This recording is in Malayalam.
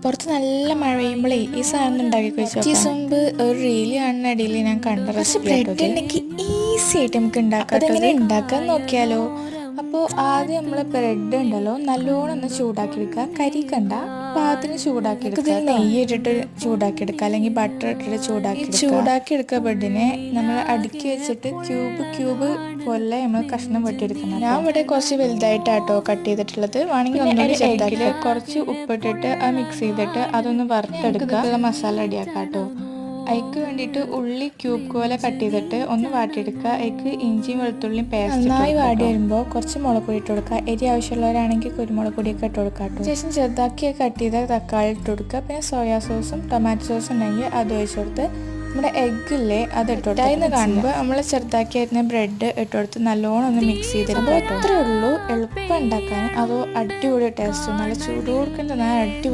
പുറത്ത് നല്ല മഴ പെയ്യുമ്പോഴേ ഈ സാധനം ഉണ്ടാക്കി കഴിച്ചു മുമ്പ് ഒരു റീല് കാണുന്ന അടിയിൽ ഞാൻ കണ്ട ബ്രെഡ് ഉണ്ടെങ്കിൽ ഈസി ആയിട്ട് നമുക്ക് ഉണ്ടാക്കാം. അതെങ്ങനെ ഉണ്ടാക്കാൻ നോക്കിയാലോ. അപ്പോൾ ആദ്യം നമ്മൾ ബ്രെഡ് ഉണ്ടല്ലോ നല്ലോണം ഒന്ന് ചൂടാക്കി എടുക്കുക. കരിക്കണ്ട, പാകത്തിന് ചൂടാക്കി എടുക്കുക. നെയ്യ് ഇട്ടിട്ട് ചൂടാക്കി എടുക്കുക, അല്ലെങ്കിൽ ബട്ടർ ഇട്ടിട്ട് ചൂടാക്കി എടുക്കുക. ബ്രെഡിനെ നമ്മൾ അടുക്കി വെച്ചിട്ട് ക്യൂബ് പോലെ നമ്മൾ കഷ്ണം വെട്ടിയെടുക്കണം. ഞാൻ ഇവിടെ കുറച്ച് വലുതായിട്ടാട്ടോ കട്ട് ചെയ്തിട്ടുള്ളത്. വേണമെങ്കിൽ ഒന്നുകൂടി ചെറുതാക്കി കുറച്ച് ഉപ്പിട്ടിട്ട് അത് മിക്സ് ചെയ്തിട്ട് അതൊന്ന് വറുത്തെടുക്കുക. മസാല റെഡിയാക്കാം കേട്ടോ. അതിക്ക് വേണ്ടിയിട്ട് ഉള്ളി ക്യൂബ് പോലെ കട്ട് ചെയ്തിട്ട് ഒന്ന് വാട്ടിയെടുക്കുക. അതിക്ക് ഇഞ്ചിയും വെളുത്തുള്ളിയും പേസ്റ്റ് നന്നായി വാടി വരുമ്പോൾ കുറച്ച് മുളക് പൊടി ഇട്ട് കൊടുക്കുക. എരി ആവശ്യമുള്ളവരാണെങ്കിൽ കുരുമുളക് പൊടിയൊക്കെ ഇട്ട് കൊടുക്കുക കേട്ടോ. ശേഷം ചെറുതാക്കി കട്ട് ചെയ്ത തക്കാളി ഇട്ട് കൊടുക്കുക. പിന്നെ സോയാ സോസും ടൊമാറ്റോ സോസും ഉണ്ടെങ്കിൽ അത് ഒഴിച്ച് കൊടുത്ത് നമ്മുടെ എഗ്ഗില്ലേ അത് ഇട്ട് കൊടുത്ത് അതിന് കാണുമ്പോൾ നമ്മൾ ചെറുതാക്കി അരിഞ്ഞ ബ്രെഡ് ഇട്ട് കൊടുത്ത് നല്ലോണം ഒന്ന് മിക്സ് ചെയ്തെടുക്കുക. അത്രേ ഉള്ളൂ, എളുപ്പം ഉണ്ടാക്കാൻ. അതോ അടിപൊളി ടേസ്റ്റ്, നല്ല ചൂട് കൊടുക്കേണ്ട അടിപൊളി.